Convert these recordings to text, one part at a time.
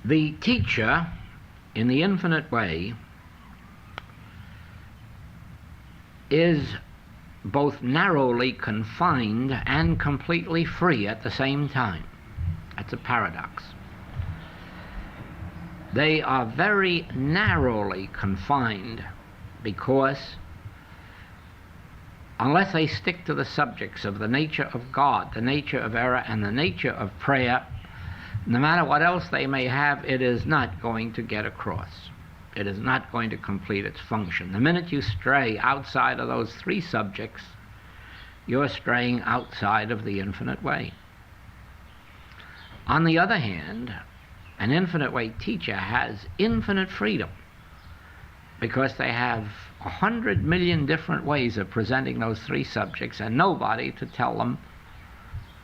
The teacher in the infinite way is both narrowly confined and completely free at the same time. That's a paradox. They are very narrowly confined because unless they stick to the subjects of the nature of God, the nature of error, and the nature of prayer, no matter what else they may have, it is not going to get across. It is not going to complete its function. The minute you stray outside of those three subjects, you're straying outside of the infinite way. On the other hand, an infinite way teacher has infinite freedom because they have 100 million different ways of presenting those three subjects and nobody to tell them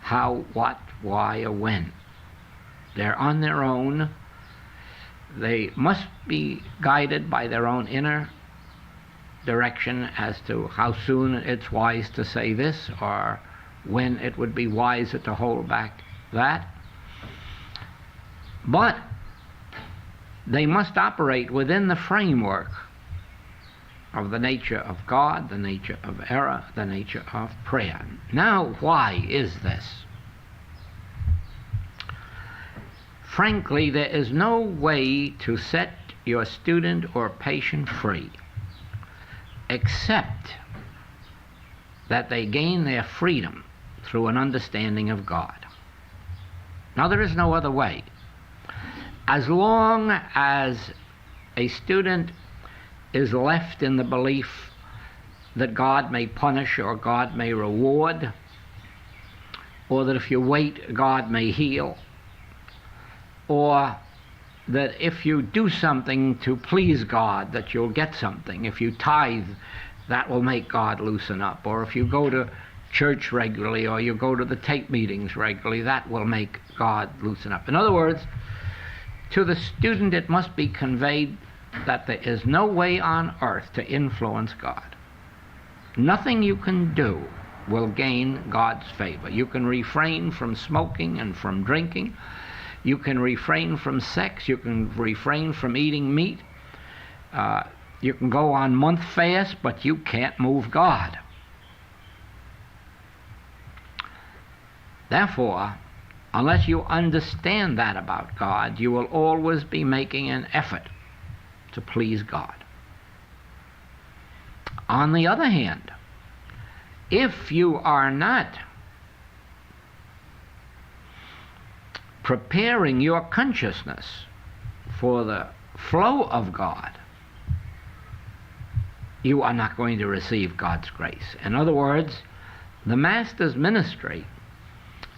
how, what, why, or when. They're on their own. They must be guided by their own inner direction as to how soon it's wise to say this or when it would be wiser to hold back that. But they must operate within the framework of the nature of God, the nature of error, the nature of prayer. Now, why is this? Frankly, there is no way to set your student or patient free except that they gain their freedom through an understanding of God. Now, there is no other way. As long as a student is left in the belief that God may punish or God may reward, or that if you wait, God may heal, or that if you do something to please God, that you'll get something. If you tithe, that will make God loosen up. Or if you go to church regularly, or you go to the tape meetings regularly, that will make God loosen up. In other words, to the student it must be conveyed that there is no way on earth to influence God. Nothing you can do will gain God's favor. You can refrain from smoking and from drinking. You can refrain from sex. You can refrain from eating meat. You can go on month fast, but you can't move God. Therefore, unless you understand that about God, you will always be making an effort to please God. On the other hand, if you are not preparing your consciousness for the flow of God, you are not going to receive God's grace. In other words, the Master's ministry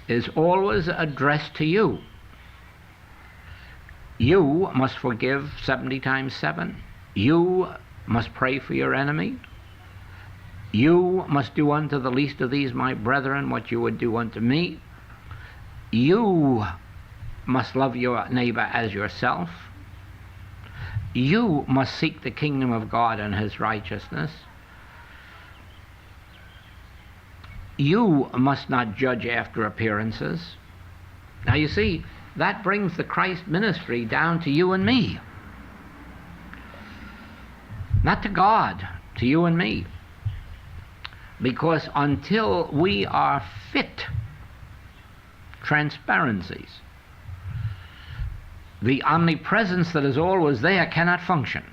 is always addressed to you. You must forgive 70 times 7. You must pray for your enemy. You must do unto the least of these, my brethren, what you would do unto me. You must love your neighbor as yourself. You must seek the kingdom of God and his righteousness. You must not judge after appearances. Now you see, that brings the Christ ministry down to you and me. Not to God, to you and me. Because until we are fit transparencies, the omnipresence that is always there cannot function.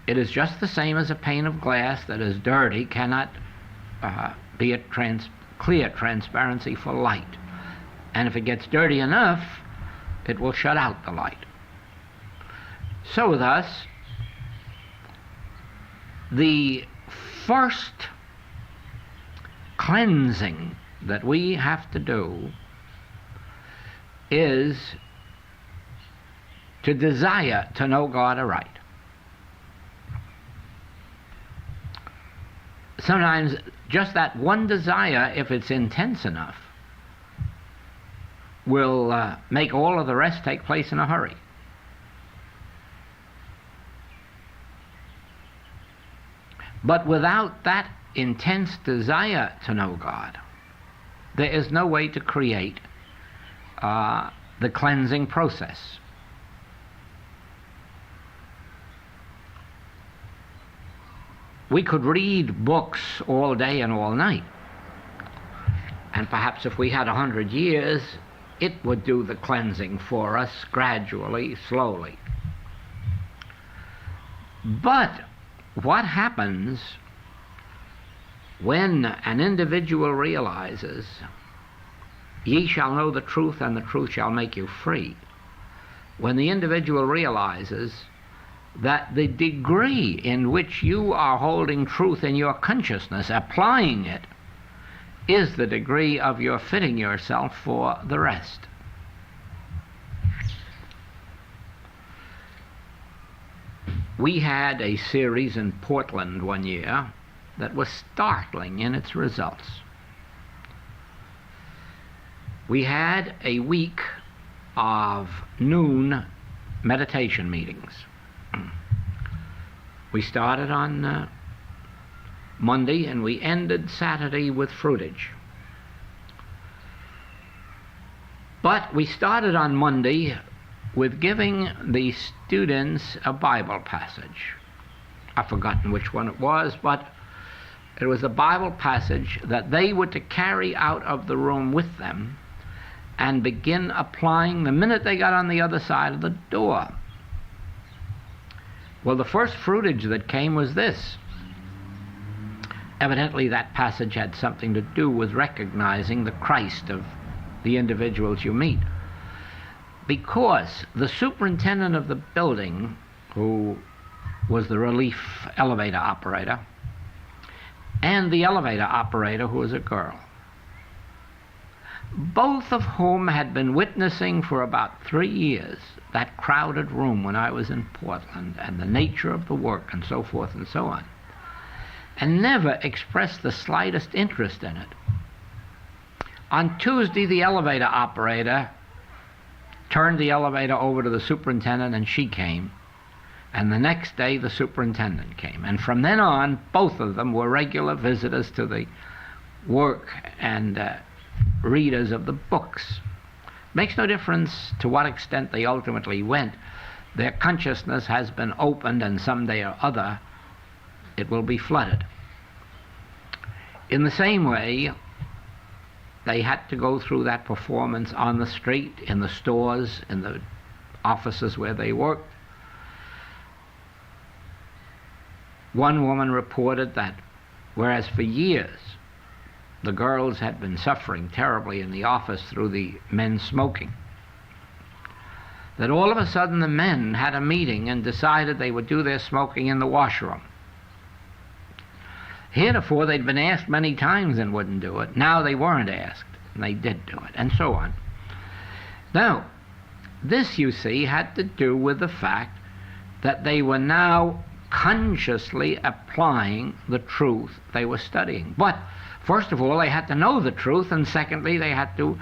It is just the same as a pane of glass that is dirty cannot be a clear transparency for light. And if it gets dirty enough, it will shut out the light. So thus, the first cleansing that we have to do is to desire to know God aright. Sometimes just that one desire, if it's intense enough, will make all of the rest take place in a hurry. But without that intense desire to know God, there is no way to create the cleansing process. We could read books all day and all night, and perhaps if we had 100 years, it would do the cleansing for us gradually, slowly. But what happens when an individual realizes, "Ye shall know the truth, and the truth shall make you free"? When the individual realizes that the degree in which you are holding truth in your consciousness, applying it, is the degree of your fitting yourself for the rest. We had a series in Portland one year that was startling in its results. We had a week of noon meditation meetings. We started on Monday and we ended Saturday with fruitage. But we started on Monday with giving the students a Bible passage. I've forgotten which one it was, but it was a Bible passage that they were to carry out of the room with them and begin applying the minute they got on the other side of the door. Well, the first fruitage that came was this. Evidently that passage had something to do with recognizing the Christ of the individuals you meet. Because the superintendent of the building, who was the relief elevator operator, and the elevator operator, who was a girl, both of whom had been witnessing for about 3 years that crowded room when I was in Portland, and the nature of the work and so forth and so on, and never expressed the slightest interest in it. On Tuesday, the elevator operator turned the elevator over to the superintendent, and she came. And the next day, the superintendent came. And from then on, both of them were regular visitors to the work and readers of the books. Makes no difference to what extent they ultimately went. Their consciousness has been opened, and someday or other it will be flooded. In the same way, they had to go through that performance on the street, in the stores, in the offices where they worked. One woman reported that whereas for years the girls had been suffering terribly in the office through the men smoking, that all of a sudden the men had a meeting and decided they would do their smoking in the washroom. Heretofore they'd been asked many times and wouldn't do it. Now they weren't asked, and they did do it, and so on. Now, this, you see, had to do with the fact that they were now consciously applying the truth they were studying. But first of all, they had to know the truth, and secondly, they had to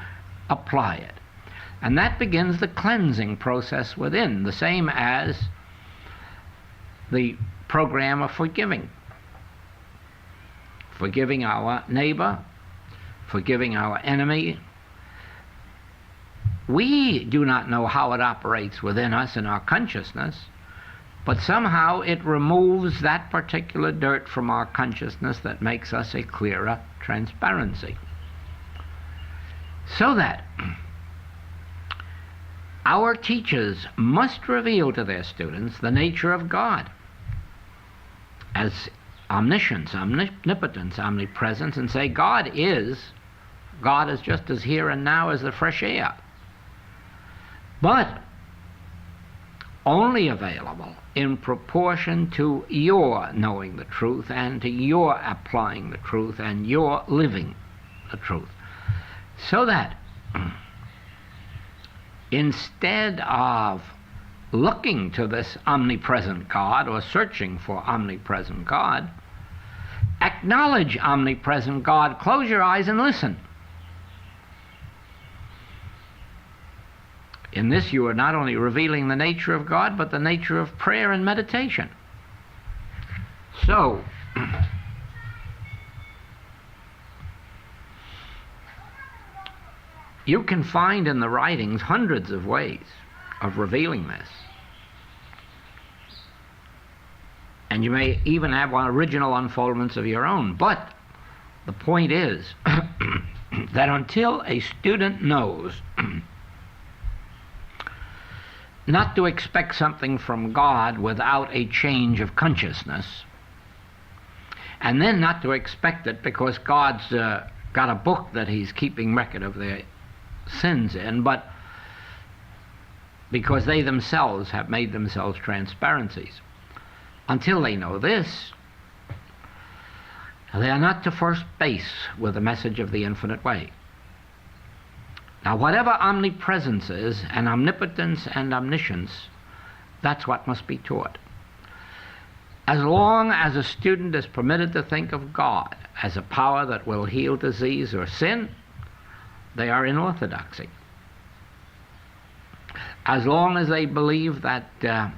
apply it. And that begins the cleansing process within, the same as the program of forgiving. Forgiving our neighbor, forgiving our enemy. We do not know how it operates within us in our consciousness, but somehow it removes that particular dirt from our consciousness that makes us a clearer transparency. So that our teachers must reveal to their students the nature of God as omniscience, omnipotence, omnipresence, and say God is just as here and now as the fresh air, but only available in proportion to your knowing the truth and to your applying the truth and your living the truth. So that instead of looking to this omnipresent God or searching for omnipresent God, acknowledge omnipresent God, close your eyes and listen. In this you are not only revealing the nature of God, but the nature of prayer and meditation. So, You can find in the writings hundreds of ways of revealing this. And you may even have original unfoldments of your own. But the point is that until a student knows not to expect something from God without a change of consciousness, and then not to expect it because God's got a book that he's keeping record of their sins in, but because they themselves have made themselves transparencies. Until they know this, they are not to first base with the message of the infinite way. Now, whatever omnipresence is, and omnipotence and omniscience, that's what must be taught. As long as a student is permitted to think of God as a power that will heal disease or sin, they are in orthodoxy. As long as they believe that there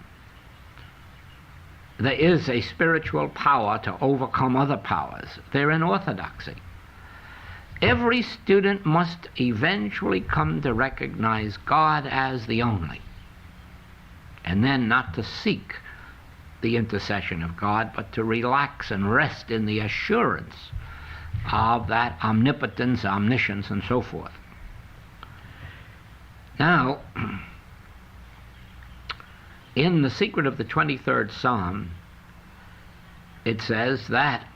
is a spiritual power to overcome other powers, they're in orthodoxy. Every student must eventually come to recognize God as the only, and then not to seek the intercession of God, but to relax and rest in the assurance of that omnipotence, omniscience, and so forth. Now, in the secret of the 23rd Psalm, it says that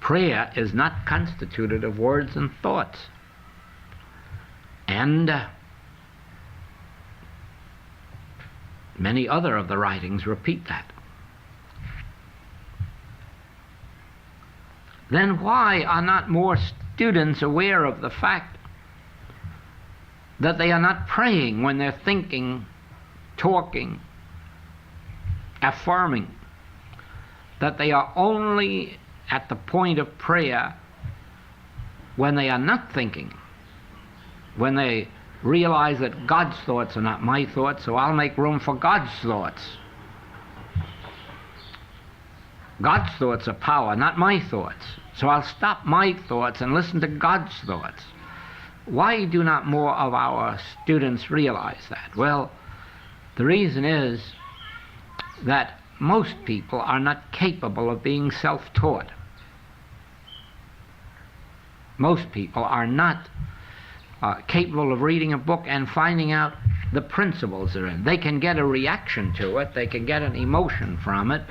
prayer is not constituted of words and thoughts. And many other of the writings repeat that. Then why are not more students aware of the fact that they are not praying when they're thinking, talking, affirming, that they are only at the point of prayer when they are not thinking, when they realize that God's thoughts are not my thoughts, so I'll make room for God's thoughts. God's thoughts are power, not my thoughts. So I'll stop my thoughts and listen to God's thoughts. Why do not more of our students realize that? Well, the reason is that most people are not capable of being self-taught. Most people are not capable of reading a book and finding out the principles they're in. They can get a reaction to it, they can get an emotion from it,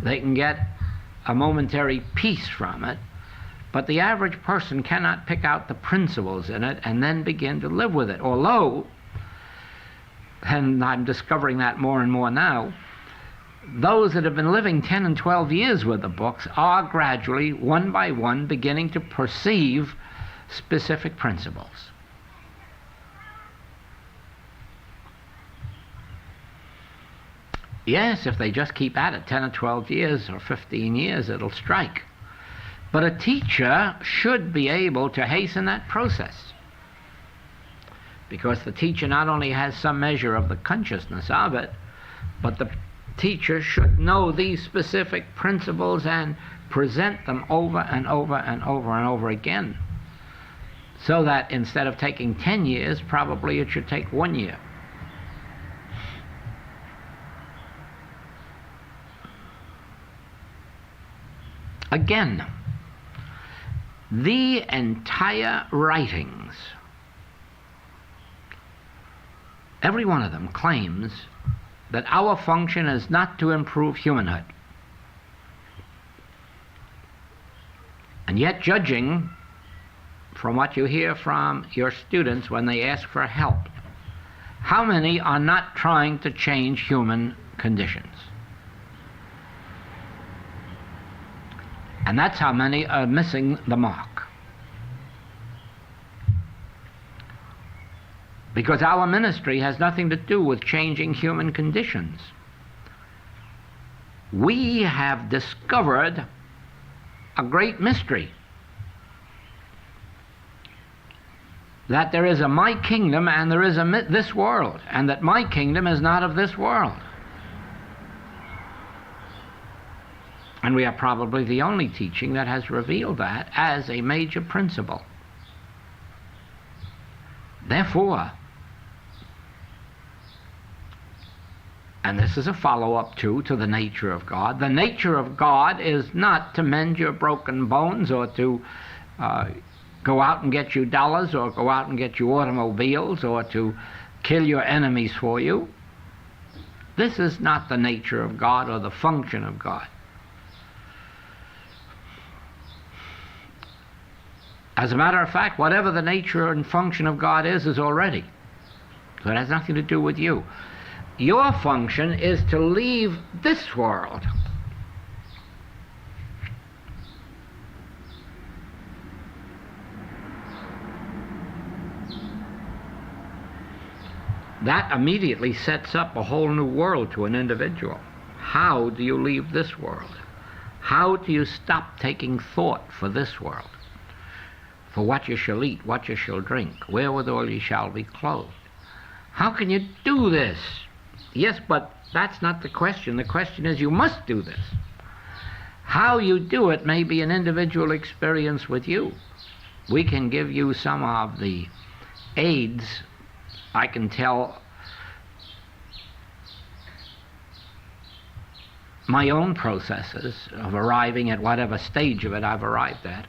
they can get a momentary peace from it, but the average person cannot pick out the principles in it and then begin to live with it. Although, and I'm discovering that more and more now, those that have been living 10 and 12 years with the books are gradually, one by one, beginning to perceive specific principles. Yes, if they just keep at it 10 or 12 years or 15 years, it'll strike. But a teacher should be able to hasten that process, because the teacher not only has some measure of the consciousness of it, but the teacher should know these specific principles and present them over and over and over and over again, so that instead of taking 10 years, probably it should take 1 year. Again, the entire writings, every one of them claims that our function is not to improve humanhood. And yet, judging from what you hear from your students when they ask for help, how many are not trying to change human conditions? And that's how many are missing the mark. Because our ministry has nothing to do with changing human conditions. We have discovered a great mystery, that there is a my kingdom and there is a this world, and that my kingdom is not of this world. And we are probably the only teaching that has revealed that as a major principle. Therefore, and this is a follow-up to the nature of God. The nature of God is not to mend your broken bones or to go out and get you dollars or go out and get you automobiles or to kill your enemies for you. This is not the nature of God or the function of God. As a matter of fact, whatever the nature and function of God is already. So it has nothing to do with you. Your function is to leave this world. That immediately sets up a whole new world to an individual. How do you leave this world? How do you stop taking thought for this world? For what you shall eat, what you shall drink, wherewithal you shall be clothed. How can you do this? Yes, but that's not the question. The question is you must do this. How you do it may be an individual experience with you. We can give you some of the aids. I can tell my own processes of arriving at whatever stage of it I've arrived at.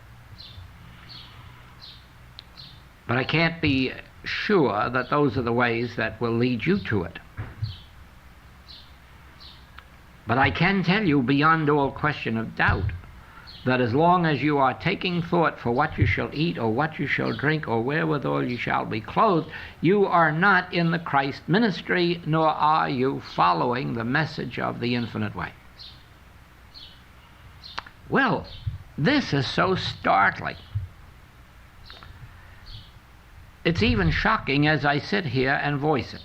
But I can't be sure that those are the ways that will lead you to it. But I can tell you beyond all question of doubt that as long as you are taking thought for what you shall eat or what you shall drink or wherewithal you shall be clothed, you are not in the Christ ministry, nor are you following the message of the infinite way. Well, this is so startling. It's even shocking as I sit here and voice it,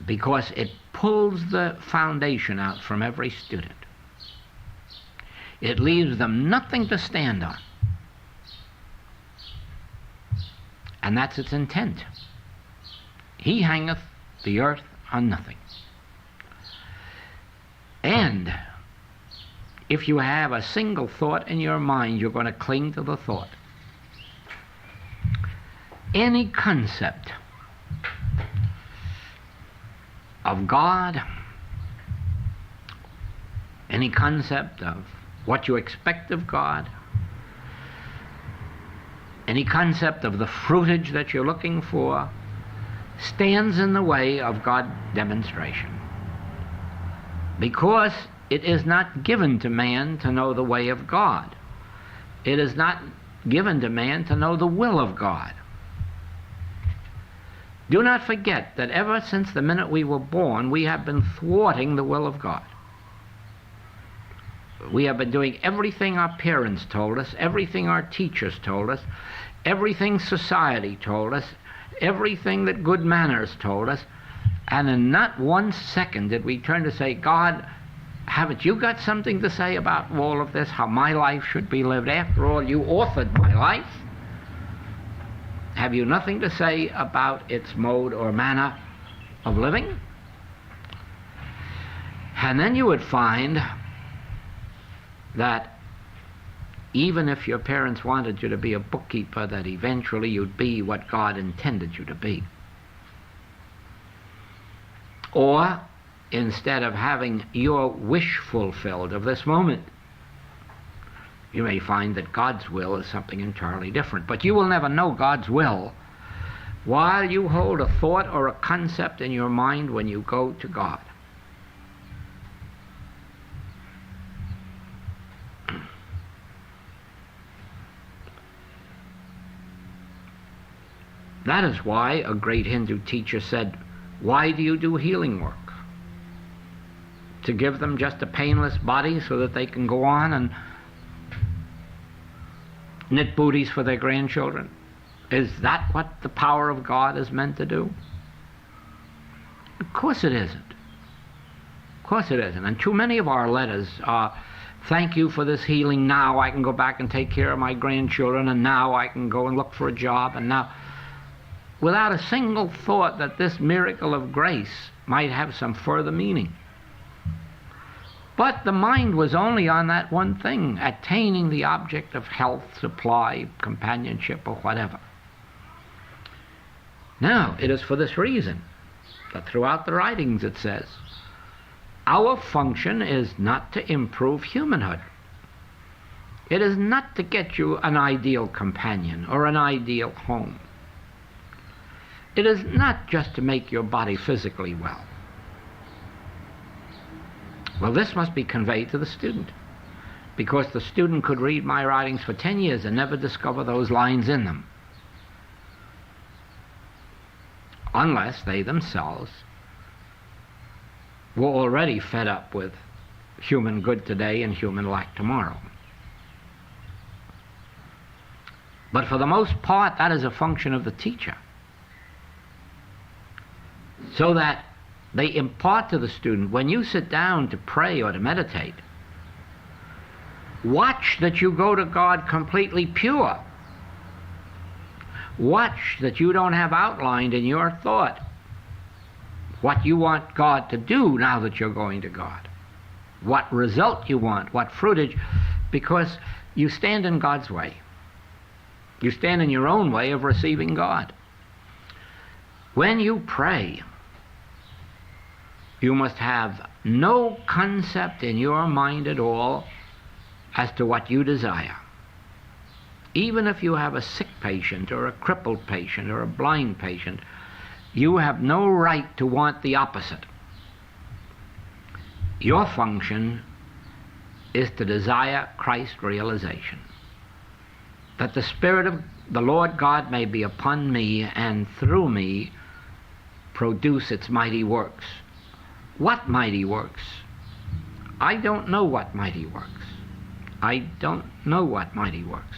because it pulls the foundation out from every student. It leaves them nothing to stand on. And that's its intent. He hangeth the earth on nothing. And if you have a single thought in your mind, you're going to cling to the thought. Any concept of God, any concept of what you expect of God, any concept of the fruitage that you're looking for, stands in the way of God demonstration. Because it is not given to man to know the way of God. It is not given to man to know the will of God. Do not forget that ever since the minute we were born, we have been thwarting the will of God. We have been doing everything our parents told us, everything our teachers told us, everything society told us, everything that good manners told us, and in not 1 second did we turn to say, God, haven't you got something to say about all of this, how my life should be lived? After all, you authored my life. Have you nothing to say about its mode or manner of living? And then you would find that even if your parents wanted you to be a bookkeeper, that eventually you'd be what God intended you to be. Or, instead of having your wish fulfilled of this moment, you may find that God's will is something entirely different. But you will never know God's will while you hold a thought or a concept in your mind when you go to God. That is why a great Hindu teacher said, why do you do healing work? To give them just a painless body so that they can go on and knit booties for their grandchildren? Is that what the power of God is meant to do? Of course it isn't. Of course it isn't. And too many of our letters are, thank you for this healing, now I can go back and take care of my grandchildren, and now I can go and look for a job, and now, without a single thought that this miracle of grace might have some further meaning. But the mind was only on that one thing, attaining the object of health, supply, companionship, or whatever. Now, it is for this reason that throughout the writings it says, our function is not to improve humanhood. It is not to get you an ideal companion or an ideal home. It is not just to make your body physically well. Well, this must be conveyed to the student, because the student could read my writings for 10 years and never discover those lines in them, unless they themselves were already fed up with human good today and human lack tomorrow. But for the most part, that is a function of the teacher, so that they impart to the student, when you sit down to pray or to meditate, watch that you go to God completely pure. Watch that you don't have outlined in your thought what you want God to do now that you're going to God, what result you want, what fruitage, because you stand in God's way. You stand in your own way of receiving God. When you pray, you must have no concept in your mind at all as to what you desire. Even if you have a sick patient or a crippled patient or a blind patient, you have no right to want the opposite. Your function is to desire Christ realization, that the Spirit of the Lord God may be upon me and through me produce its mighty works. What mighty works? I don't know what mighty works. I don't know what mighty works.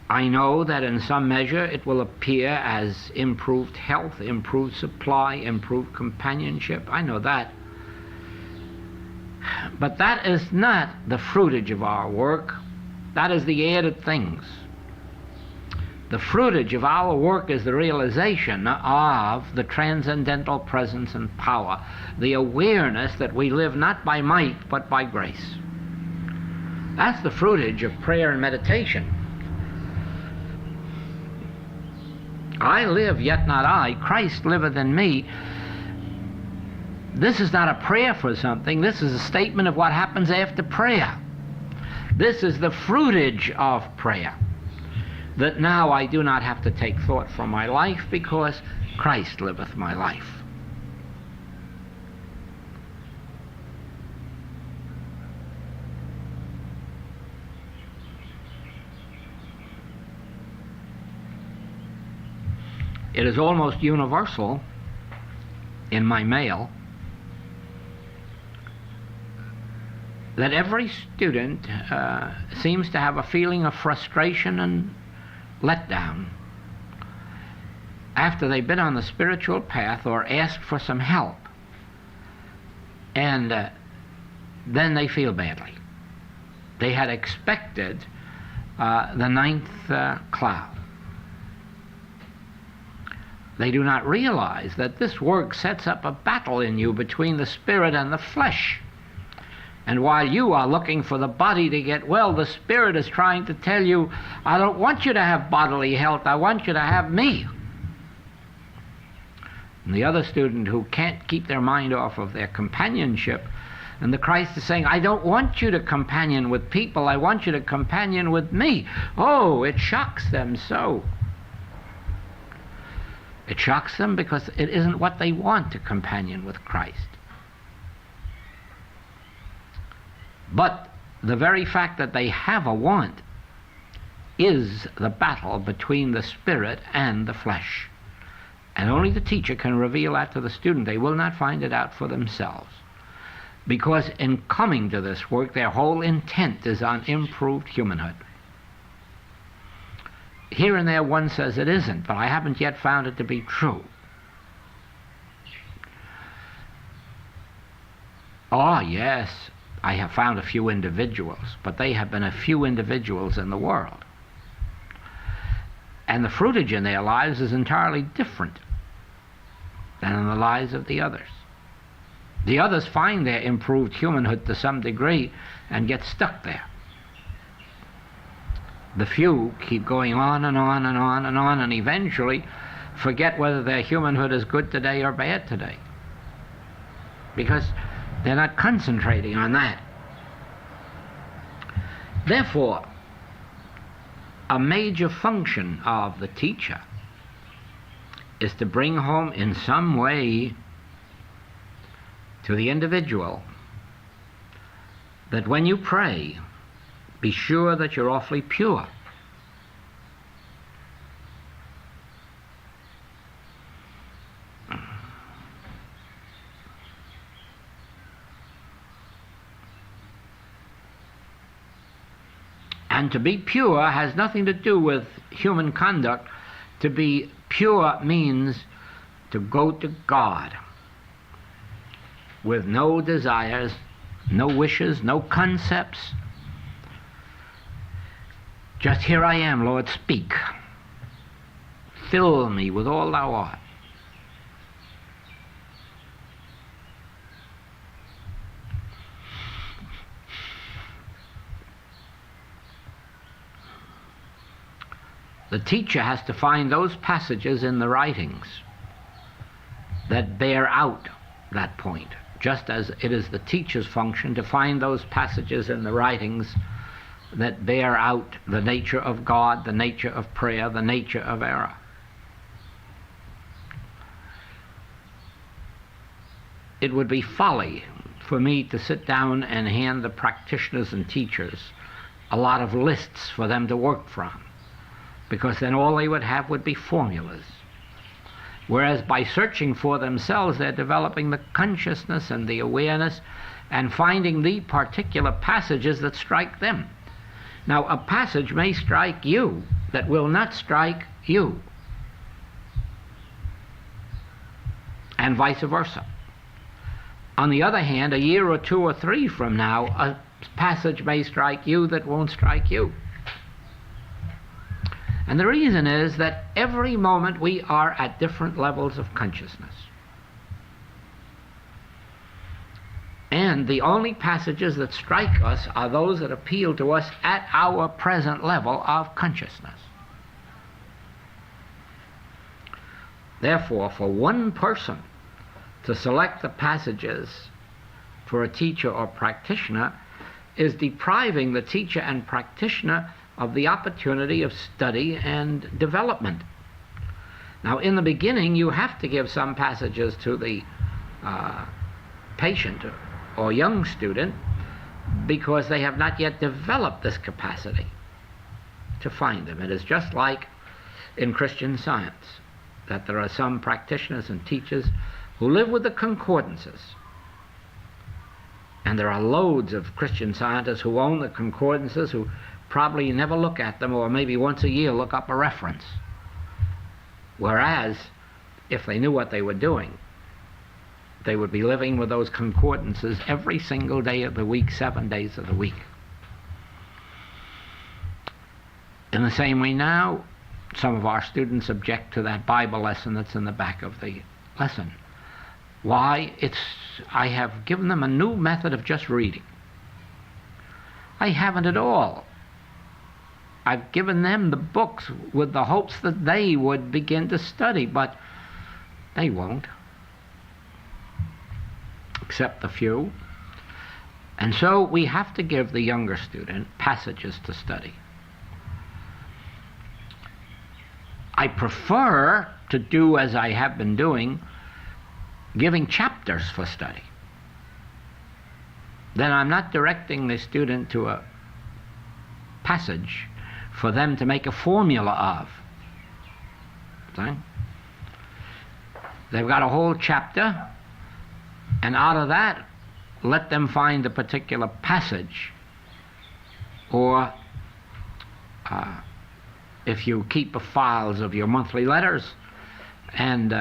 I know that in some measure it will appear as improved health, improved supply, improved companionship. I know that. But that is not the fruitage of our work. That is the added things. The fruitage of our work is the realization of the transcendental presence and power, the awareness that we live not by might but by grace. That's the fruitage of prayer and meditation. I live, yet not I. Christ liveth in me. This is not a prayer for something. This is a statement of what happens after prayer. This is the fruitage of prayer. That now I do not have to take thought for my life, because Christ liveth my life. It is almost universal in my mail that every student seems to have a feeling of frustration and letdown after they've been on the spiritual path or asked for some help, and then they feel badly. They had expected the ninth cloud. They do not realize that this work sets up a battle in you between the spirit and the flesh. And while you are looking for the body to get well, the Spirit is trying to tell you, I don't want you to have bodily health, I want you to have me. And the other student who can't keep their mind off of their companionship, and the Christ is saying, I don't want you to companion with people, I want you to companion with me. Oh, it shocks them so. It shocks them because it isn't what they want to companion with Christ. But the very fact that they have a want is the battle between the spirit and the flesh. And only the teacher can reveal that to the student. They will not find it out for themselves. Because in coming to this work, their whole intent is on improved humanhood. Here and there one says it isn't, but I haven't yet found it to be true. Oh, yes, I have found a few individuals, but they have been a few individuals in the world. And the fruitage in their lives is entirely different than in the lives of the others. The others find their improved humanhood to some degree and get stuck there. The few keep going on and on and on and on, and eventually forget whether their humanhood is good today or bad today, because they're not concentrating on that. Therefore, a major function of the teacher is to bring home in some way to the individual that when you pray, be sure that you're awfully pure. And to be pure has nothing to do with human conduct. To be pure means to go to God with no desires, no wishes, no concepts. Just, here I am, Lord, speak. Fill me with all thou art. The teacher has to find those passages in the writings that bear out that point, just as it is the teacher's function to find those passages in the writings that bear out the nature of God, the nature of prayer, the nature of error. It would be folly for me to sit down and hand the practitioners and teachers a lot of lists for them to work from, because then all they would have would be formulas. Whereas by searching for themselves, they're developing the consciousness and the awareness and finding the particular passages that strike them. Now, a passage may strike you that will not strike you, and vice versa. On the other hand, a year or two or three from now, a passage may strike you that won't strike you. And the reason is that every moment we are at different levels of consciousness. And the only passages that strike us are those that appeal to us at our present level of consciousness. Therefore, for one person to select the passages for a teacher or practitioner is depriving the teacher and practitioner of the opportunity of study and development. Now, in the beginning, you have to give some passages to the patient or young student because they have not yet developed this capacity to find them. It is just like in Christian Science, that there are some practitioners and teachers who live with the concordances. And there are loads of Christian scientists who own the concordances who probably never look at them, or maybe once a year look up a reference. Whereas, if they knew what they were doing, they would be living with those concordances every single day of the week, 7 days of the week. In the same way now, some of our students object to that Bible lesson that's in the back of the lesson. Why? I have given them a new method of just reading. I haven't at all. I've given them the books with the hopes that they would begin to study, but they won't, except a few. And so we have to give the younger student passages to study. I prefer to do as I have been doing, giving chapters for study. Then I'm not directing the student to a passage for them to make a formula of. See? They've got a whole chapter, and out of that, let them find a particular passage. Or if you keep files of your monthly letters, and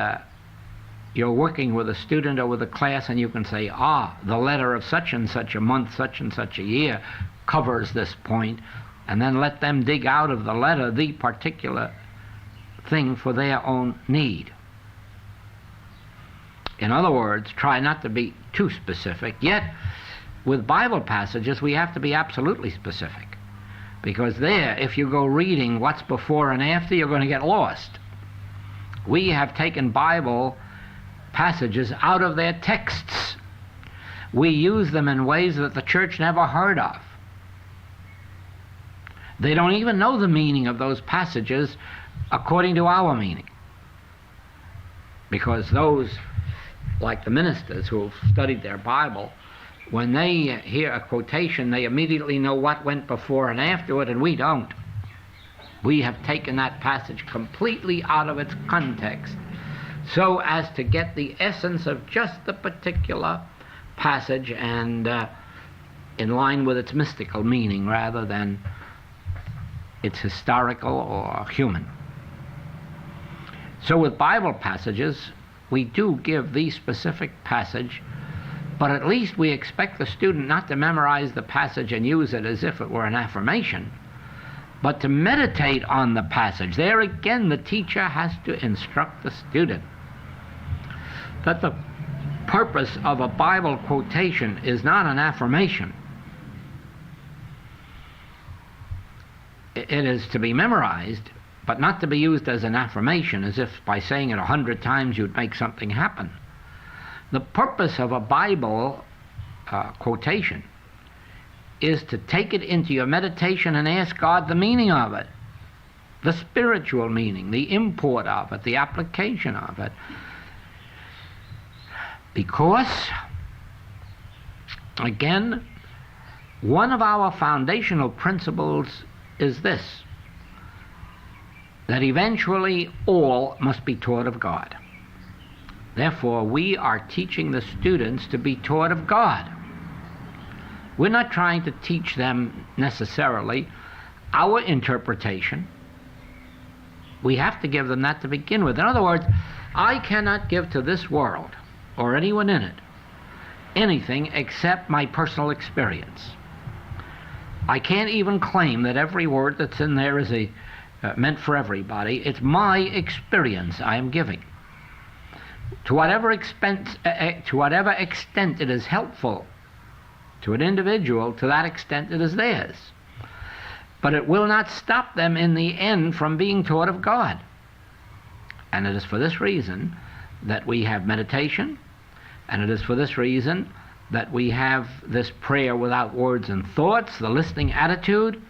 you're working with a student or with a class, and you can say, the letter of such and such a month, such and such a year covers this point, and then let them dig out of the letter the particular thing for their own need. In other words, try not to be too specific. Yet, with Bible passages, we have to be absolutely specific. Because there, if you go reading what's before and after, you're going to get lost. We have taken Bible passages out of their texts. We use them in ways that the church never heard of. They don't even know the meaning of those passages according to our meaning. Because those, like the ministers who have studied their Bible, when they hear a quotation, they immediately know what went before and after it, and we don't. We have taken that passage completely out of its context so as to get the essence of just the particular passage and in line with its mystical meaning rather than its historical or human. So with Bible passages, we do give the specific passage, but at least we expect the student not to memorize the passage and use it as if it were an affirmation, but to meditate on the passage. There again, the teacher has to instruct the student that the purpose of a Bible quotation is not an affirmation. It is to be memorized, but not to be used as an affirmation, as if by saying it 100 times you'd make something happen. The purpose of a Bible quotation is to take it into your meditation and ask God the meaning of it, the spiritual meaning, the import of it, the application of it. Because, again, one of our foundational principles is this, that eventually all must be taught of God. Therefore, we are teaching the students to be taught of God. We're not trying to teach them necessarily our interpretation. We have to give them that to begin with. In other words, I cannot give to this world, or anyone in it, anything except my personal experience. I can't even claim that every word that's in there is meant for everybody. It's my experience I am giving. To whatever extent it is helpful to an individual, to that extent it is theirs. But it will not stop them in the end from being taught of God. And it is for this reason that we have meditation, and it is for this reason that we have this prayer without words and thoughts, the listening attitude,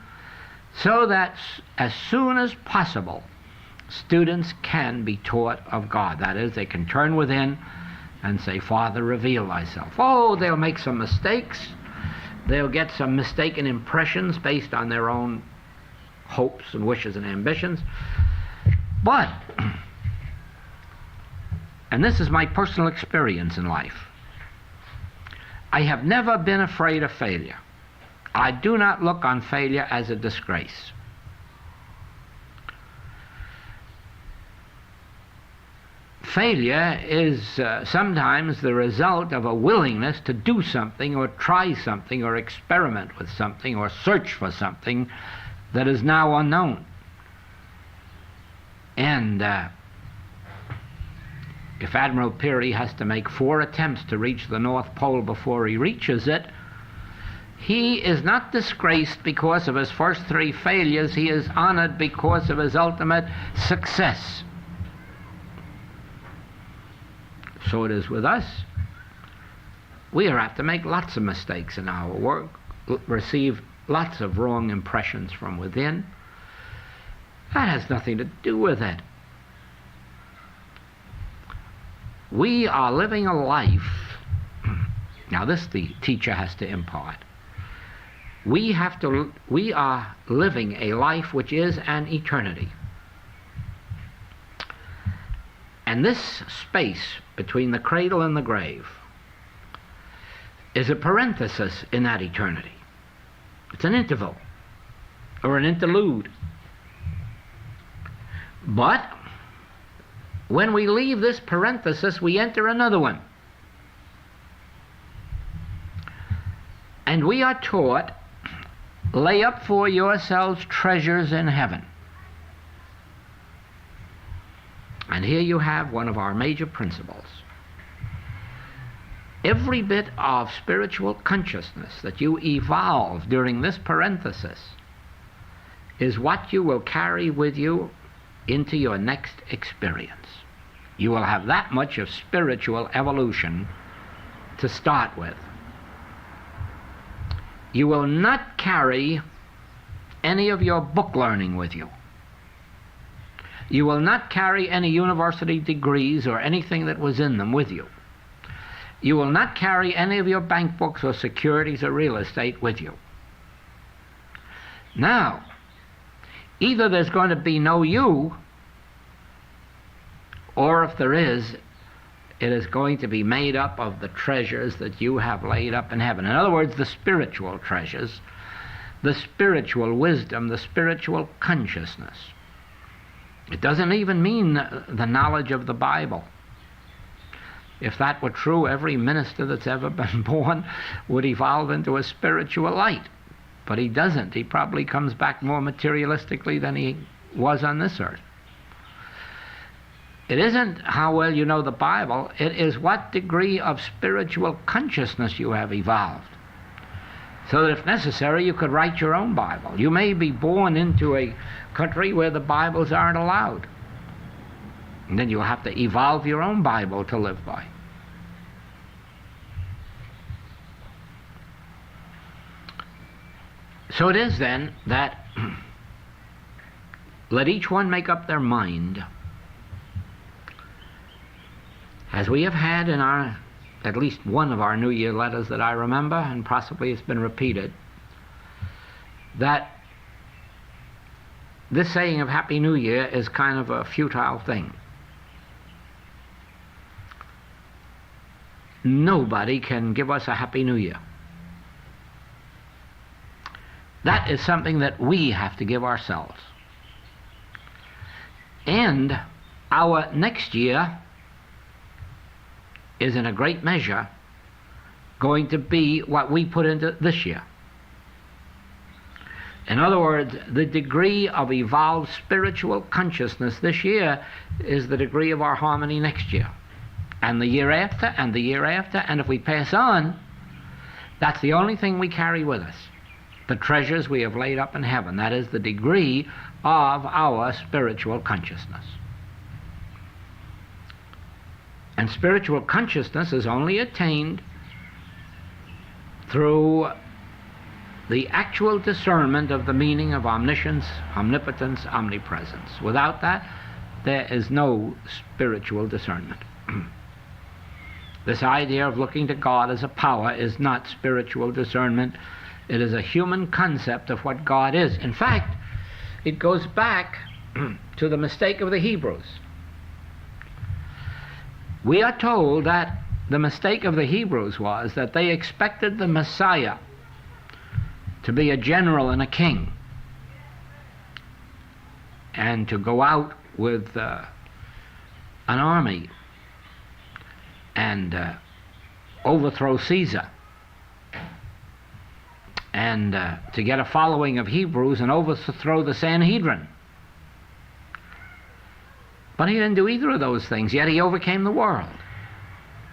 so that as soon as possible students can be taught of God. That is, they can turn within and say, Father, reveal thyself. Oh, they'll make some mistakes. They'll get some mistaken impressions based on their own hopes and wishes and ambitions. But, and this is my personal experience in life, I have never been afraid of failure. I do not look on failure as a disgrace. Failure is sometimes the result of a willingness to do something or try something or experiment with something or search for something that is now unknown. And if Admiral Peary has to make 4 attempts to reach the North Pole before he reaches it, he is not disgraced because of his first 3 failures. He is honored because of his ultimate success. So it is with us. We are apt to make lots of mistakes in our work, receive lots of wrong impressions from within. That has nothing to do with it. We are living a life, now this the teacher has to impart. We are living a life which is an eternity. And this space between the cradle and the grave is a parenthesis in that eternity. It's an interval or an interlude. But when we leave this parenthesis, we enter another one. And we are taught, lay up for yourselves treasures in heaven. And here you have one of our major principles. every bit of spiritual consciousness that you evolve during this parenthesis is what you will carry with you into your next experience. You will have that much of spiritual evolution to start with. You will not carry any of your book learning with you. You will not carry any university degrees or anything that was in them with you. You will not carry any of your bank books or securities or real estate with you. Now, either there's going to be no you, or if there is, it is going to be made up of the treasures that you have laid up in heaven. In other words, the spiritual treasures, the spiritual wisdom, the spiritual consciousness. It doesn't even mean the knowledge of the Bible. If that were true, every minister that's ever been born would evolve into a spiritual light. But he doesn't. He probably comes back more materialistically than he was on this earth. It isn't how well you know the Bible. It is what degree of spiritual consciousness you have evolved. So that if necessary, you could write your own Bible. You may be born into a country where the Bibles aren't allowed. And then you'll have to evolve your own Bible to live by. So it is then that let each one make up their mind, as we have had in our, at least one of our New Year letters that I remember, and possibly it's been repeated, that this saying of Happy New Year is kind of a futile thing. Nobody can give us a Happy New Year. That is something that we have to give ourselves. And our next year is in a great measure going to be what we put into this year. In other words, the degree of evolved spiritual consciousness this year is the degree of our harmony next year, and the year after, and the year after, and if we pass on, that's the only thing we carry with us. The treasures we have laid up in heaven. That is the degree of our spiritual consciousness. And spiritual consciousness is only attained through the actual discernment of the meaning of omniscience, omnipotence, omnipresence. Without that, there is no spiritual discernment. This idea of looking to God as a power is not spiritual discernment. It is a human concept of what God is. In fact, it goes back to the mistake of the Hebrews. We are told that the mistake of the Hebrews was that they expected the Messiah to be a general and a king, and to go out with an army and overthrow Caesar, and to get a following of Hebrews and overthrow the Sanhedrin. But he didn't do either of those things, yet he overcame the world.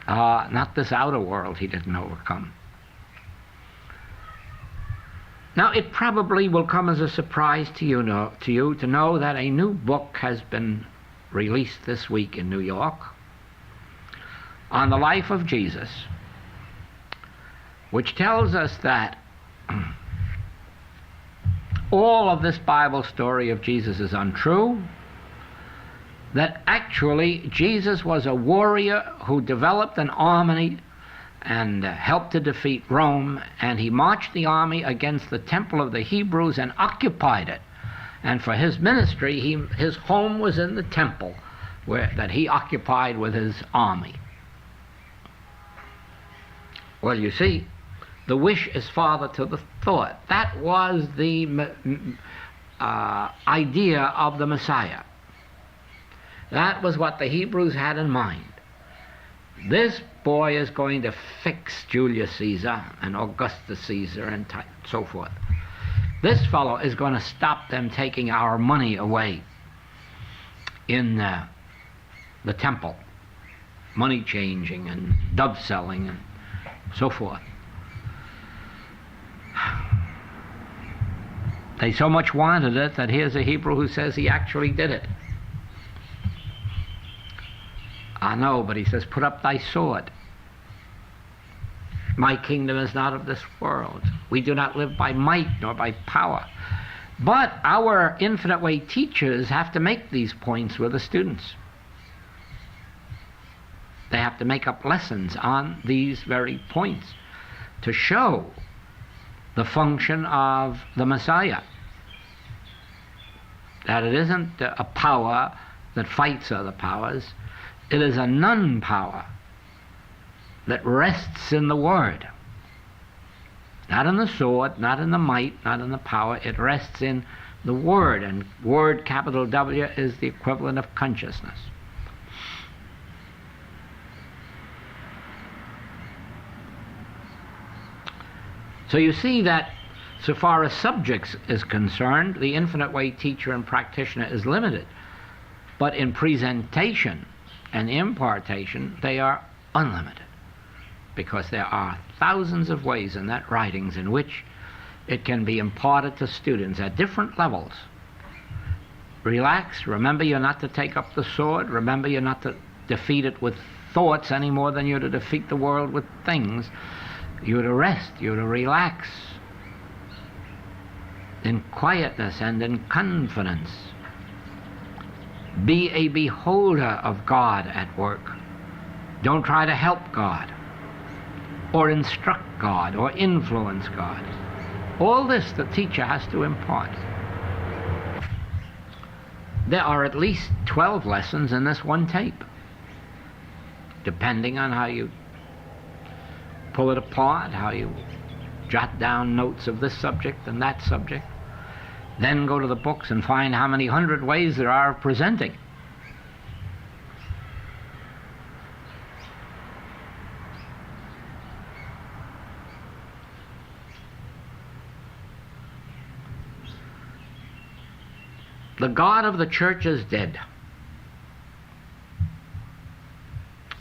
Not this outer world he didn't overcome. Now, it probably will come as a surprise to you to know that a new book has been released this week in New York on the life of Jesus, which tells us that all of this Bible story of Jesus is untrue, that actually Jesus was a warrior who developed an army and helped to defeat Rome, and he marched the army against the temple of the Hebrews and occupied it. And for his ministry, his home was in the temple that he occupied with his army. Well, you see, the wish is father to the thought. That was the idea of the Messiah. That was what the Hebrews had in mind. This boy is going to fix Julius Caesar and Augustus Caesar and so forth. This fellow is going to stop them taking our money away in the temple, money changing and dove selling and so forth. They so much wanted it that here's a Hebrew who says he actually did it. I know, but he says, put up thy sword. My kingdom is not of this world. We do not live by might nor by power. But our infinite way teachers have to make these points with the students. They have to make up lessons on these very points to show the function of the Messiah. That it isn't a power that fights other powers. It is a non-power that rests in the Word. Not in the sword, not in the might, not in the power. It rests in the Word. And Word, capital W, is the equivalent of consciousness. So you see that so far as subjects is concerned, the infinite way teacher and practitioner is limited. But in presentation and impartation, they are unlimited, because there are thousands of ways in that writings in which it can be imparted to students at different levels. Relax. Remember, you're not to take up the sword. Remember, you're not to defeat it with thoughts any more than you're to defeat the world with things. You're to rest. You're to relax in quietness and in confidence. Be a beholder of God at work. Don't try to help God, or instruct God, or influence God. All this the teacher has to impart. There are at least 12 lessons in this one tape, depending on how you pull it apart, how you jot down notes of this subject and that subject. Then go to the books and find how many hundred ways there are of presenting. The God of the church is dead,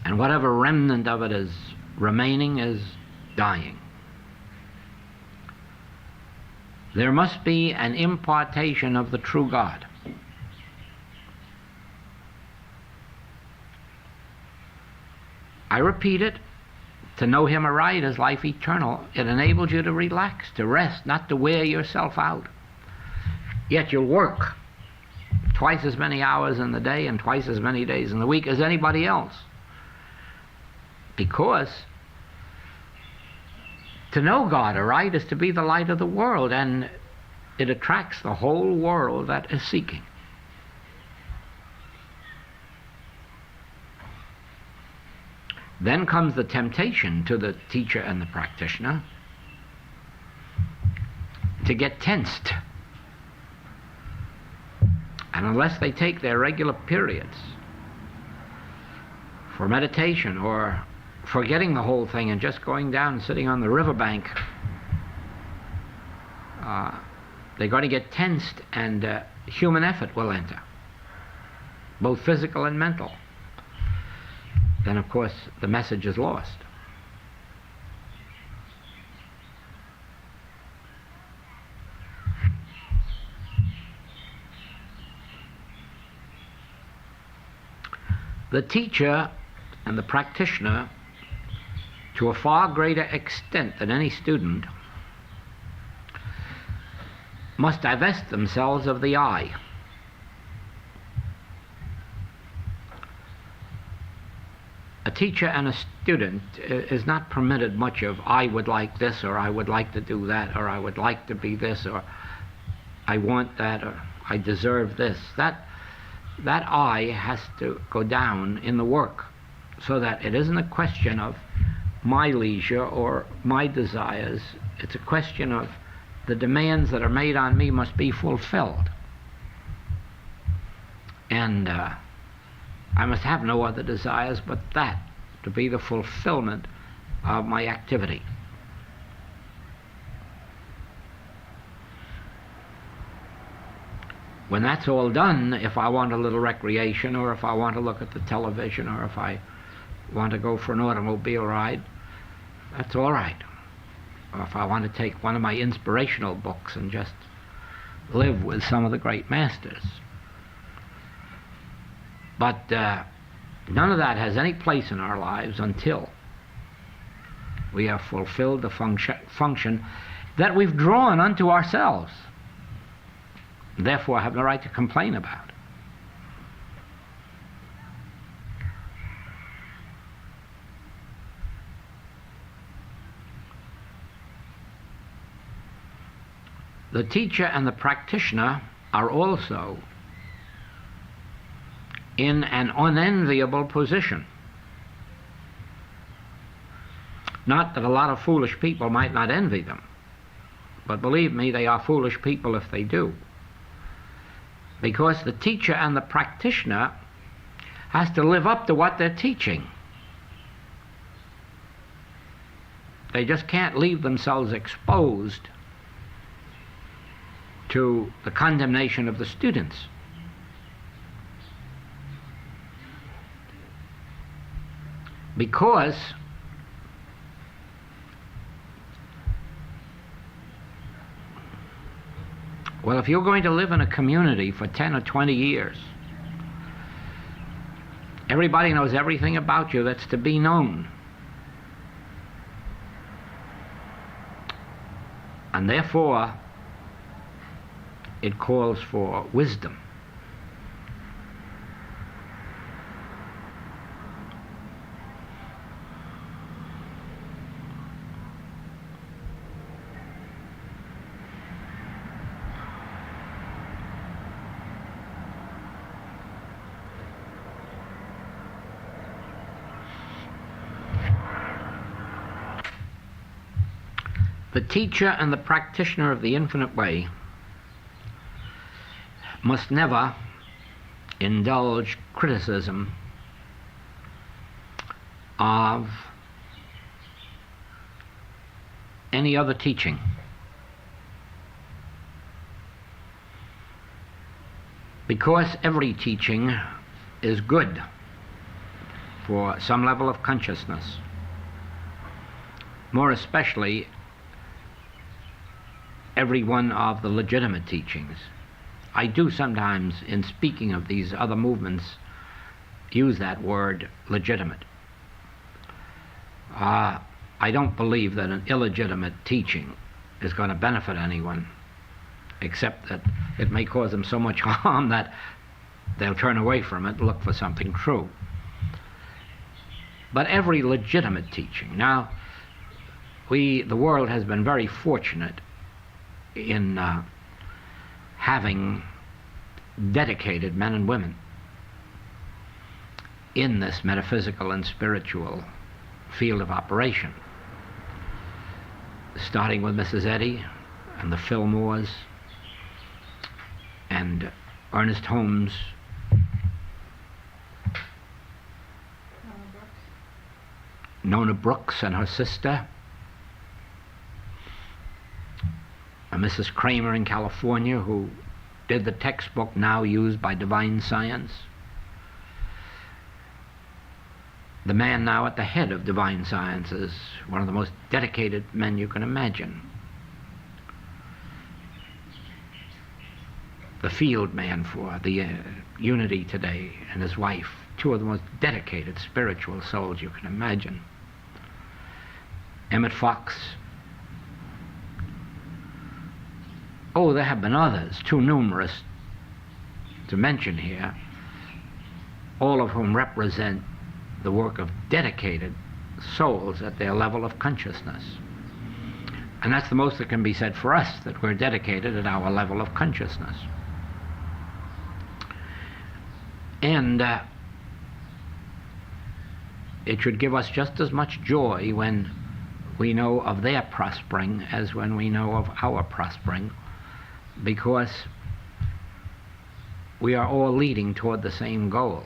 and whatever remnant of it is remaining is dying. There must be an impartation of the true God. I repeat it, to know Him aright is life eternal. It enables you to relax, to rest, not to wear yourself out. Yet you'll work twice as many hours in the day and twice as many days in the week as anybody else. Because to know God aright is to be the light of the world, and it attracts the whole world that is seeking. Then comes the temptation to the teacher and the practitioner to get tensed. And unless they take their regular periods for meditation or forgetting the whole thing and just going down and sitting on the riverbank, they're going to get tensed, and human effort will enter, both physical and mental. Then, of course, the message is lost. The teacher and the practitioner, to a far greater extent than any student, must divest themselves of the I. A teacher and a student is not permitted much of I would like this, or I would like to do that, or I would like to be this, or I want that, or I deserve this. That I has to go down in the work, so that it isn't a question of my leisure or my desires. It's a question of the demands that are made on me must be fulfilled. And I must have no other desires but that, to be the fulfillment of my activity. When that's all done, if I want a little recreation, or if I want to look at the television, or if I want to go for an automobile ride, that's all right. Or if I want to take one of my inspirational books and just live with some of the great masters. But none of that has any place in our lives until we have fulfilled the function that we've drawn unto ourselves. Therefore, I have no right to complain about it. The teacher and the practitioner are also in an unenviable position. Not that a lot of foolish people might not envy them, but believe me, they are foolish people if they do. Because the teacher and the practitioner has to live up to what they're teaching. They just can't leave themselves exposed to the condemnation of the students. Because well, if you're going to live in a community for 10 or 20 years, everybody knows everything about you that's to be known. And therefore, it calls for wisdom. The teacher and the practitioner of the infinite way must never indulge criticism of any other teaching. Because every teaching is good for some level of consciousness, more especially every one of the legitimate teachings. I do sometimes, in speaking of these other movements, use that word legitimate. I don't believe that an illegitimate teaching is going to benefit anyone, except that it may cause them so much harm that they'll turn away from it and look for something true. But every legitimate teaching. Now, the world has been very fortunate in having dedicated men and women in this metaphysical and spiritual field of operation, starting with Mrs. Eddy and the Fillmores and Ernest Holmes, Nona Brooks and her sister, and Mrs. Kramer in California, who did the textbook now used by Divine Science. The man now at the head of Divine Science is one of the most dedicated men you can imagine. The field man for the Unity today, and his wife, two of the most dedicated spiritual souls you can imagine. Emmett Fox. Oh, there have been others, too numerous to mention here, all of whom represent the work of dedicated souls at their level of consciousness. And that's the most that can be said for us, that we're dedicated at our level of consciousness. And it should give us just as much joy when we know of their prospering as when we know of our prospering, because we are all leading toward the same goal.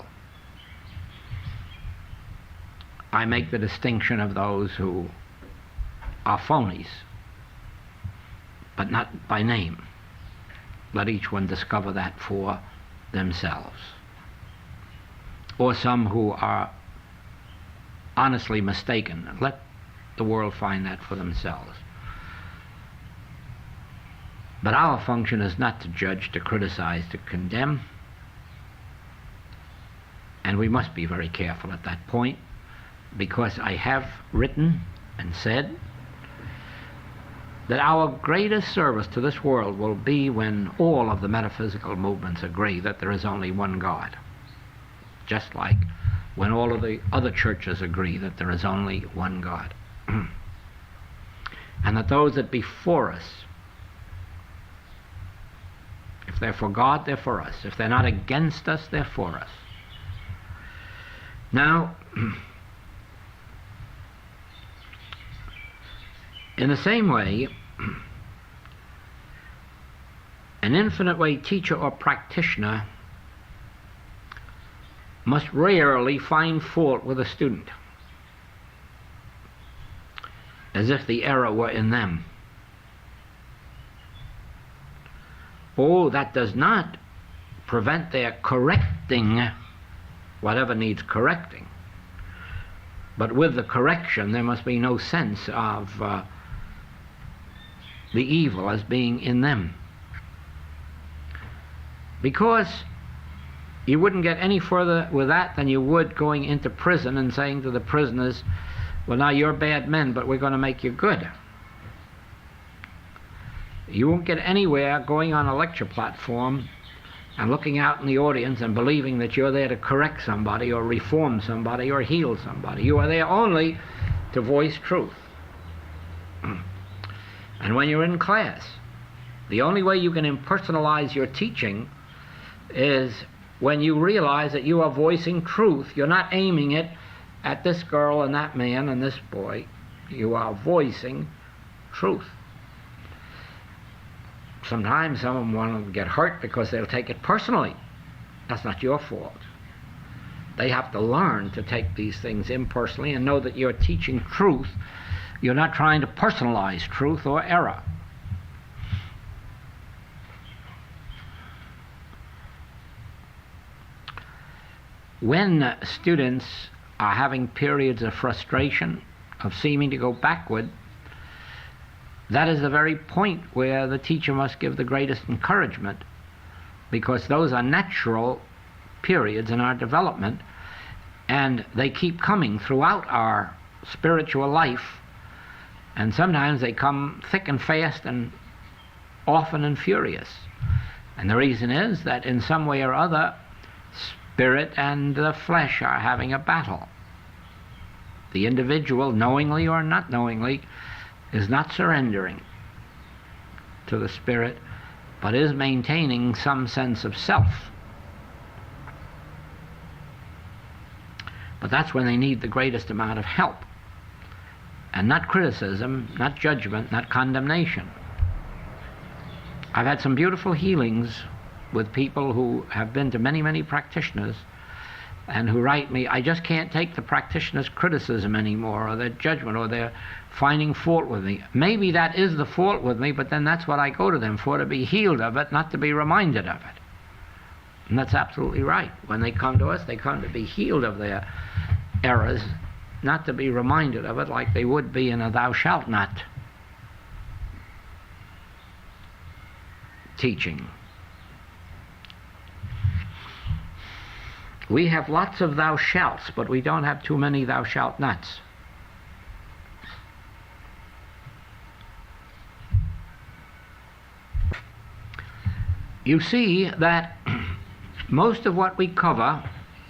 I make the distinction of those who are phonies, but not by name. Let each one discover that for themselves. Or some who are honestly mistaken. Let the world find that for themselves. But our function is not to judge, to criticize, to condemn. And we must be very careful at that point, because I have written and said that our greatest service to this world will be when all of the metaphysical movements agree that there is only one God. Just like when all of the other churches agree that there is only one God. And that those that be for us, if they're for God, they're for us. If they're not against us, they're for us. Now, in the same way, an infinite way teacher or practitioner must rarely find fault with a student, as if the error were in them. Oh, that does not prevent their correcting whatever needs correcting. But with the correction, there must be no sense of the evil as being in them. Because you wouldn't get any further with that than you would going into prison and saying to the prisoners, well, now you're bad men, but we're going to make you good. You won't get anywhere going on a lecture platform and looking out in the audience and believing that you're there to correct somebody or reform somebody or heal somebody. You are there only to voice truth. And when you're in class, the only way you can impersonalize your teaching is when you realize that you are voicing truth. You're not aiming it at this girl and that man and this boy. You are voicing truth. Sometimes some of them want to get hurt because they'll take it personally. That's not your fault. They have to learn to take these things impersonally and know that you're teaching truth. You're not trying to personalize truth or error. When students are having periods of frustration, of seeming to go backward, that is the very point where the teacher must give the greatest encouragement, because those are natural periods in our development, and they keep coming throughout our spiritual life, and sometimes they come thick and fast and often and furious. And the reason is that in some way or other, spirit and the flesh are having a battle. The individual, knowingly or not knowingly, is not surrendering to the spirit, but is maintaining some sense of self. But that's when they need the greatest amount of help, and not criticism, not judgment, not condemnation. I've had some beautiful healings with people who have been to many, many practitioners and who write me, I just can't take the practitioner's criticism anymore, or their judgment, or their finding fault with me. Maybe that is the fault with me, but then that's what I go to them for, to be healed of it, not to be reminded of it. And that's absolutely right. When they come to us, they come to be healed of their errors, not to be reminded of it like they would be in a thou shalt not teaching. We have lots of thou shalts, but we don't have too many thou shalt nots. You see that most of what we cover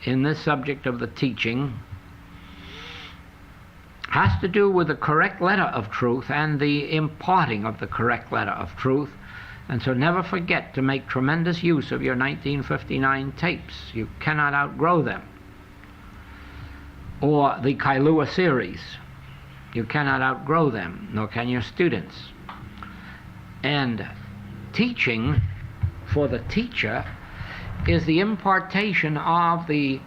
in this subject of the teaching has to do with the correct letter of truth and the imparting of the correct letter of truth. And so never forget to make tremendous use of your 1959 tapes. You cannot outgrow them. Or the Kailua series. You cannot outgrow them, nor can your students. And teaching for the teacher is the impartation of the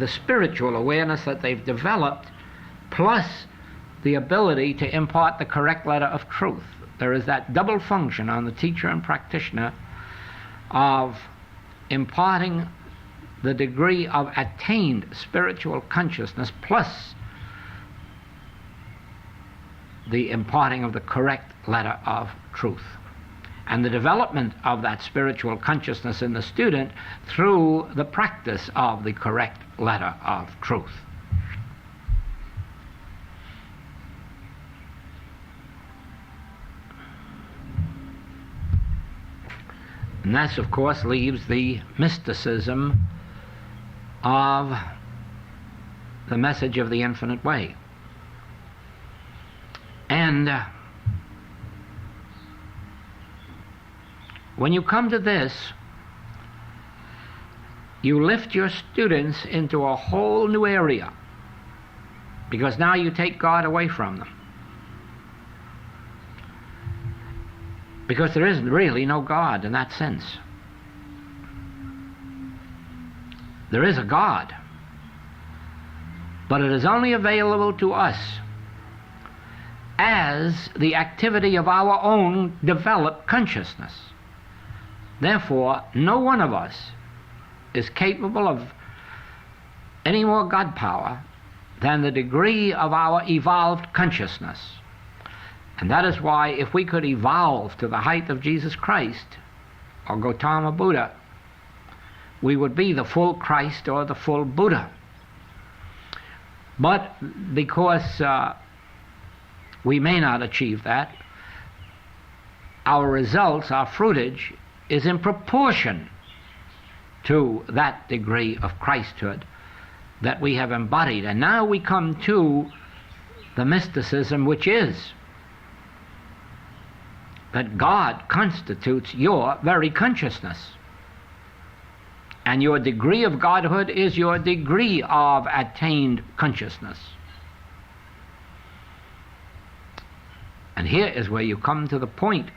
spiritual awareness that they've developed, plus the ability to impart the correct letter of truth. There is that double function on the teacher and practitioner of imparting the degree of attained spiritual consciousness, plus the imparting of the correct letter of truth, and the development of that spiritual consciousness in the student through the practice of the correct letter of truth. And this, of course, leaves the mysticism of the message of the infinite way. And when you come to this, you lift your students into a whole new area, because now you take God away from them. Because there isn't really no God in that sense. There is a God, but it is only available to us as the activity of our own developed consciousness. Therefore, no one of us is capable of any more God power than the degree of our evolved consciousness. And that is why if we could evolve to the height of Jesus Christ or Gautama Buddha, we would be the full Christ or the full Buddha. But because we may not achieve that, our results, our fruitage, is in proportion to that degree of Christhood that we have embodied. And now we come to the mysticism, which is that God constitutes your very consciousness. And your degree of Godhood is your degree of attained consciousness. And here is where you come to the point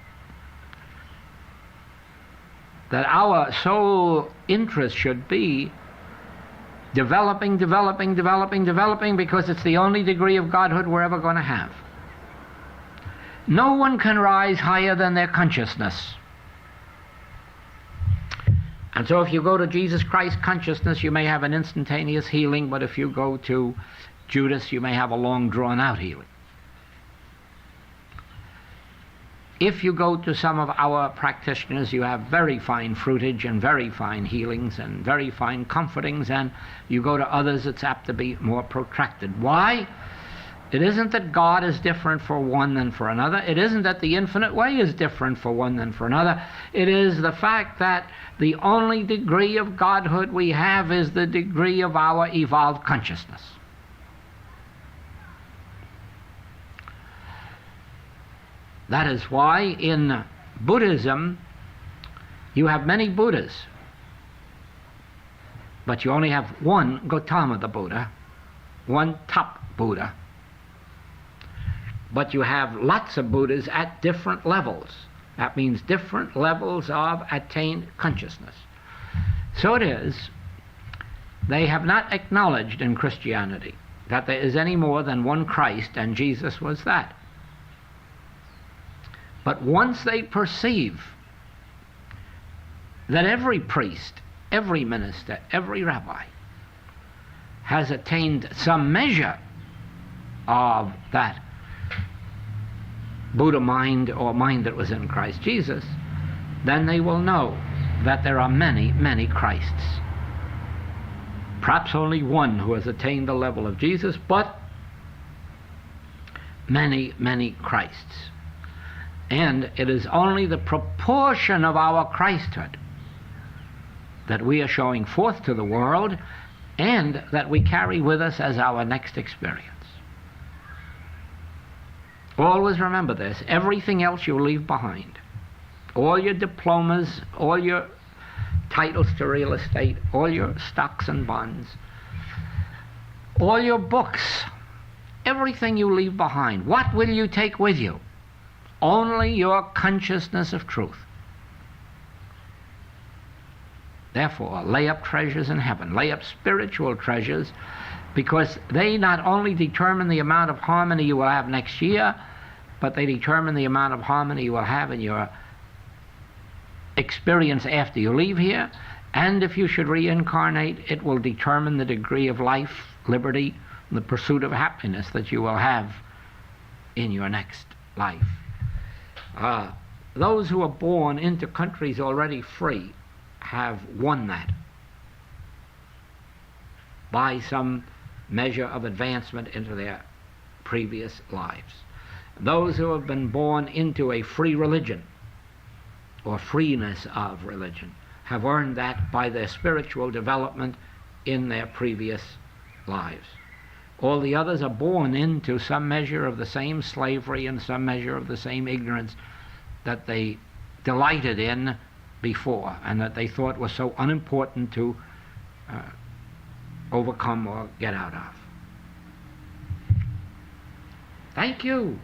that our sole interest should be developing, because it's the only degree of Godhood we're ever going to have. No one can rise higher than their consciousness. And so if you go to Jesus Christ consciousness, you may have an instantaneous healing, but if you go to Judas, you may have a long drawn-out healing. If you go to some of our practitioners, you have very fine fruitage and very fine healings and very fine comfortings, and you go to others, it's apt to be more protracted. Why? It isn't that God is different for one than for another. It isn't that the infinite way is different for one than for another. It is the fact that the only degree of Godhood we have is the degree of our evolved consciousness. That is why in Buddhism you have many Buddhas, but you only have one Gautama the Buddha, one top Buddha. But you have lots of Buddhas at different levels. That means different levels of attained consciousness. So it is, they have not acknowledged in Christianity that there is any more than one Christ, and Jesus was that. But once they perceive that every priest, every minister, every rabbi has attained some measure of that Buddha mind or mind that was in Christ Jesus, then they will know that there are many, many Christs. Perhaps only one who has attained the level of Jesus, but many, many Christs. And it is only the proportion of our Christhood that we are showing forth to the world and that we carry with us as our next experience. Always remember this. Everything else you leave behind. All your diplomas, all your titles to real estate, all your stocks and bonds, all your books, everything you leave behind. What will you take with you? Only your consciousness of truth. Therefore, lay up treasures in heaven. Lay up spiritual treasures, because they not only determine the amount of harmony you will have next year, but they determine the amount of harmony you will have in your experience after you leave here. And if you should reincarnate, it will determine the degree of life, liberty, and the pursuit of happiness that you will have in your next life. Those who are born into countries already free have won that by some measure of advancement into their previous lives. Those who have been born into a free religion or freeness of religion have earned that by their spiritual development in their previous lives. All the others are born into some measure of the same slavery and some measure of the same ignorance that they delighted in before and that they thought was so unimportant to overcome or get out of. Thank you.